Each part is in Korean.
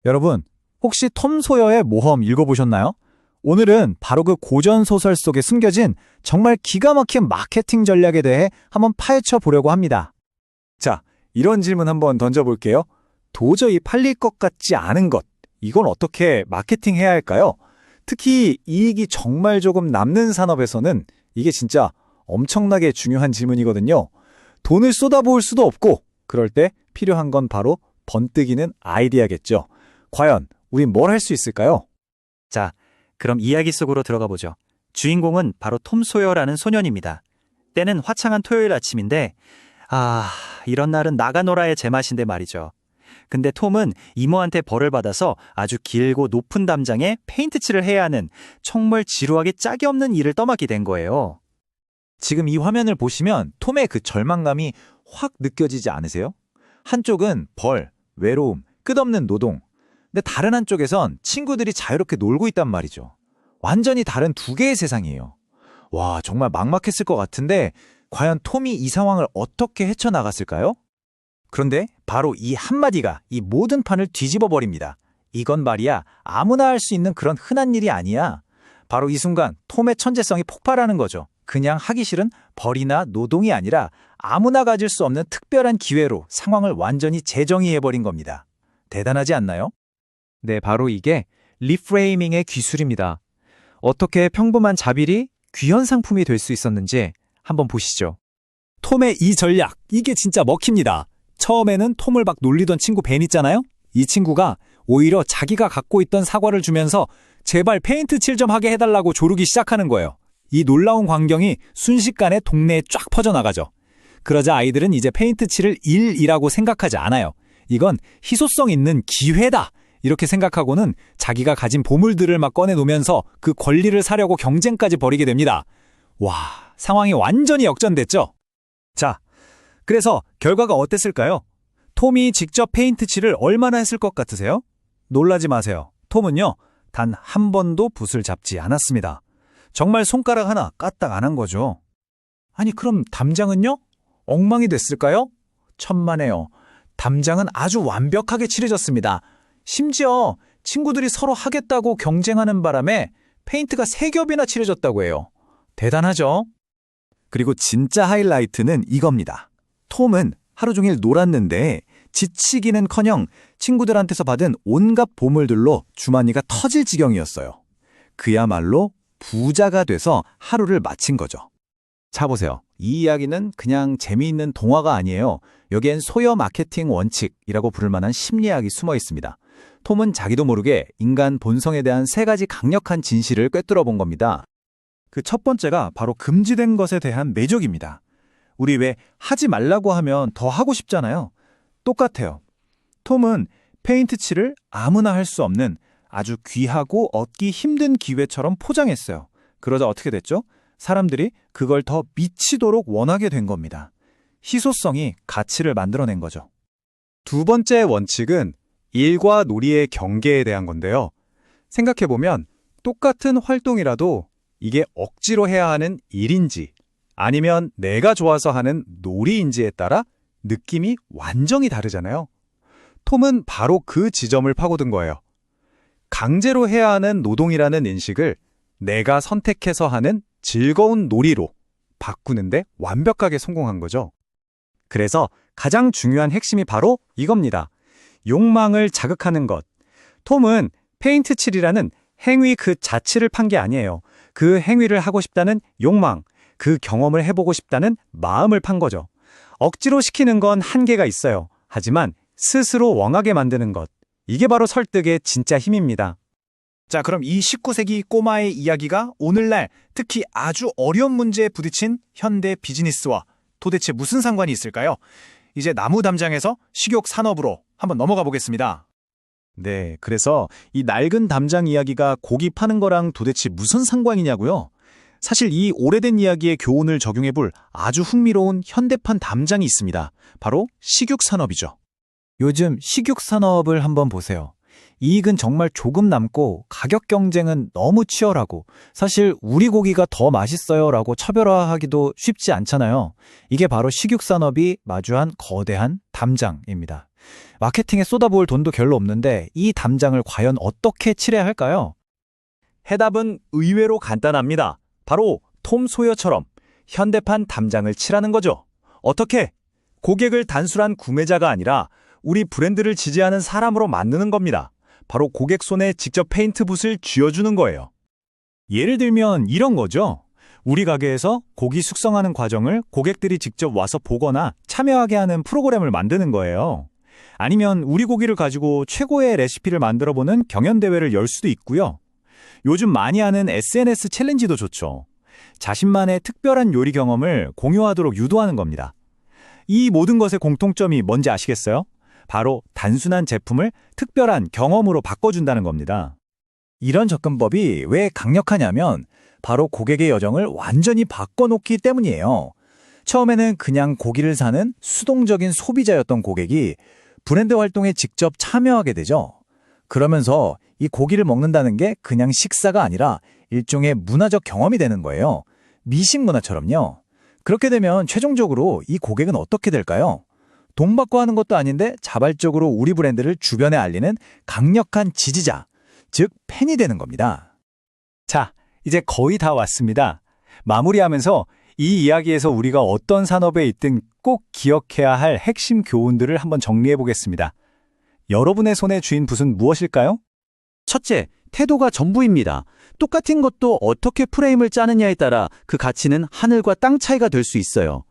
여러분, 혹시 톰 소여의 모험 읽어보셨나요? 오늘은 바로 그 고전 소설 속에 숨겨진 정말 기가 막힌 마케팅 전략에 대해 한번 파헤쳐 보려고 합니다. 자, 이런 질문 한번 던져볼게요. 도저히 팔릴 것 같지 않은 것, 이건 어떻게 마케팅해야 할까요? 특히 이익이 정말 조금 남는 산업에서는 이게 진짜 엄청나게 중요한 질문이거든요. 돈을 쏟아부을 수도 없고 그럴 때 필요한 건 바로 번뜩이는 아이디어겠죠. 과연 우린 뭘 할 수 있을까요? 자, 그럼 이야기 속으로 들어가 보죠. 주인공은 바로 톰 소여라는 소년입니다. 때는 화창한 토요일 아침인데 이런 날은 나가노라의 제맛인데 말이죠. 근데 톰은 이모한테 벌을 받아서 아주 길고 높은 담장에 페인트칠을 해야 하는 정말 지루하게 짝이 없는 일을 떠맡게 된 거예요. 지금 이 화면을 보시면 톰의 그 절망감이 확 느껴지지 않으세요? 한쪽은 벌, 외로움, 끝없는 노동. 근데 다른 한쪽에선 친구들이 자유롭게 놀고 있단 말이죠. 완전히 다른 두 개의 세상이에요. 와, 정말 막막했을 것 같은데 과연 톰이 이 상황을 어떻게 헤쳐나갔을까요? 그런데 바로 이 한마디가 이 모든 판을 뒤집어 버립니다. 이건 말이야 아무나 할 수 있는 그런 흔한 일이 아니야. 바로 이 순간 톰의 천재성이 폭발하는 거죠. 그냥 하기 싫은 벌이나 노동이 아니라 아무나 가질 수 없는 특별한 기회로 상황을 완전히 재정의해버린 겁니다. 대단하지 않나요? 네, 바로 이게 리프레이밍의 기술입니다. 어떻게 평범한 자빌이 귀한 상품이 될 수 있었는지 한번 보시죠. 톰의 이 전략, 이게 진짜 먹힙니다. 처음에는 톰을 막 놀리던 친구 벤 있잖아요? 이 친구가 오히려 자기가 갖고 있던 사과를 주면서 제발 페인트 칠 좀 하게 해달라고 조르기 시작하는 거예요. 이 놀라운 광경이 순식간에 동네에 쫙 퍼져나가죠. 그러자 아이들은 이제 페인트 칠을 일이라고 생각하지 않아요. 이건 희소성 있는 기회다! 이렇게 생각하고는 자기가 가진 보물들을 막 꺼내놓으면서 그 권리를 사려고 경쟁까지 벌이게 됩니다. 와, 상황이 완전히 역전됐죠? 자, 그래서 결과가 어땠을까요? 톰이 직접 페인트 칠을 얼마나 했을 것 같으세요? 놀라지 마세요. 톰은요, 단 한 번도 붓을 잡지 않았습니다. 정말 손가락 하나 까딱 안 한 거죠. 아니, 그럼 담장은요? 엉망이 됐을까요? 천만에요. 담장은 아주 완벽하게 칠해졌습니다. 심지어 친구들이 서로 하겠다고 경쟁하는 바람에 페인트가 3겹이나 칠해졌다고 해요. 대단하죠? 그리고 진짜 하이라이트는 이겁니다. 톰은 하루 종일 놀았는데 지치기는커녕 친구들한테서 받은 온갖 보물들로 주머니가 터질 지경이었어요. 그야말로 부자가 돼서 하루를 마친 거죠. 자, 보세요. 이 이야기는 그냥 재미있는 동화가 아니에요. 여기엔 소여 마케팅 원칙이라고 부를 만한 심리학이 숨어 있습니다. 톰은 자기도 모르게 인간 본성에 대한 3가지 강력한 진실을 꿰뚫어 본 겁니다. 그 첫 번째가 바로 금지된 것에 대한 매력입니다. 우리 왜 하지 말라고 하면 더 하고 싶잖아요. 똑같아요. 톰은 페인트 칠을 아무나 할 수 없는 아주 귀하고 얻기 힘든 기회처럼 포장했어요. 그러자 어떻게 됐죠? 사람들이 그걸 더 미치도록 원하게 된 겁니다. 희소성이 가치를 만들어낸 거죠. 두 번째 원칙은 일과 놀이의 경계에 대한 건데요. 생각해보면 똑같은 활동이라도 이게 억지로 해야 하는 일인지 아니면 내가 좋아서 하는 놀이인지에 따라 느낌이 완전히 다르잖아요. 톰은 바로 그 지점을 파고든 거예요. 강제로 해야 하는 노동이라는 인식을 내가 선택해서 하는 즐거운 놀이로 바꾸는데 완벽하게 성공한 거죠. 그래서 가장 중요한 핵심이 바로 이겁니다. 욕망을 자극하는 것. 톰은 페인트 칠이라는 행위 그 자체를 판 게 아니에요. 그 행위를 하고 싶다는 욕망, 그 경험을 해보고 싶다는 마음을 판 거죠. 억지로 시키는 건 한계가 있어요. 하지만 스스로 원하게 만드는 것. 이게 바로 설득의 진짜 힘입니다. 자, 그럼 이 19세기 꼬마의 이야기가 오늘날 특히 아주 어려운 문제에 부딪힌 현대 비즈니스와 도대체 무슨 상관이 있을까요? 이제 나무 담장에서 식욕 산업으로 한번 넘어가 보겠습니다. 네, 그래서 이 낡은 담장 이야기가 고기 파는 거랑 도대체 무슨 상관이냐고요? 사실 이 오래된 이야기의 교훈을 적용해 볼 아주 흥미로운 현대판 담장이 있습니다. 바로 식육 산업이죠. 요즘 식육 산업을 한번 보세요. 이익은 정말 조금 남고 가격 경쟁은 너무 치열하고 사실 우리 고기가 더 맛있어요 라고 차별화하기도 쉽지 않잖아요. 이게 바로 식육 산업이 마주한 거대한 담장입니다. 마케팅에 쏟아부을 돈도 별로 없는데 이 담장을 과연 어떻게 칠해야 할까요? 해답은 의외로 간단합니다. 바로 톰 소여처럼 현대판 담장을 칠하는 거죠. 어떻게? 고객을 단순한 구매자가 아니라 우리 브랜드를 지지하는 사람으로 만드는 겁니다. 바로 고객 손에 직접 페인트 붓을 쥐어주는 거예요. 예를 들면 이런 거죠. 우리 가게에서 고기 숙성하는 과정을 고객들이 직접 와서 보거나 참여하게 하는 프로그램을 만드는 거예요. 아니면 우리 고기를 가지고 최고의 레시피를 만들어보는 경연대회를 열 수도 있고요. 요즘 많이 하는 SNS 챌린지도 좋죠. 자신만의 특별한 요리 경험을 공유하도록 유도하는 겁니다. 이 모든 것의 공통점이 뭔지 아시겠어요? 바로 단순한 제품을 특별한 경험으로 바꿔준다는 겁니다. 이런 접근법이 왜 강력하냐면 바로 고객의 여정을 완전히 바꿔놓기 때문이에요. 처음에는 그냥 고기를 사는 수동적인 소비자였던 고객이 브랜드 활동에 직접 참여하게 되죠. 그러면서 이 고기를 먹는다는 게 그냥 식사가 아니라 일종의 문화적 경험이 되는 거예요. 미식 문화처럼요. 그렇게 되면 최종적으로 이 고객은 어떻게 될까요? 돈 받고 하는 것도 아닌데 자발적으로 우리 브랜드를 주변에 알리는 강력한 지지자, 즉 팬이 되는 겁니다. 자, 이제 거의 다 왔습니다. 마무리하면서 이 이야기에서 우리가 어떤 산업에 있든 꼭 기억해야 할 핵심 교훈들을 한번 정리해 보겠습니다. 여러분의 손에 쥔 붓은 무엇일까요? 첫째, 태도가 전부입니다. 똑같은 것도 어떻게 프레임을 짜느냐에 따라 그 가치는 하늘과 땅 차이가 될 수 있어요.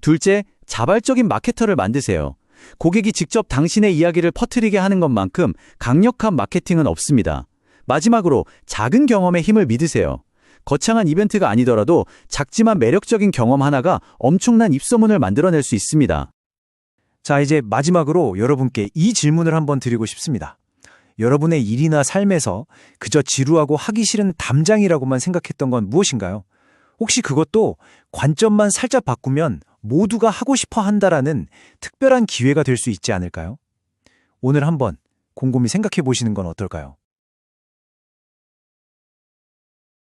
둘째, 자발적인 마케터를 만드세요. 고객이 직접 당신의 이야기를 퍼뜨리게 하는 것만큼 강력한 마케팅은 없습니다. 마지막으로 작은 경험의 힘을 믿으세요. 거창한 이벤트가 아니더라도 작지만 매력적인 경험 하나가 엄청난 입소문을 만들어낼 수 있습니다. 자, 이제 마지막으로 여러분께 이 질문을 한번 드리고 싶습니다. 여러분의 일이나 삶에서 그저 지루하고 하기 싫은 담장이라고만 생각했던 건 무엇인가요? 혹시 그것도 관점만 살짝 바꾸면 모두가 하고 싶어 한다라는 특별한 기회가 될 수 있지 않을까요? 오늘 한번 곰곰이 생각해 보시는 건 어떨까요?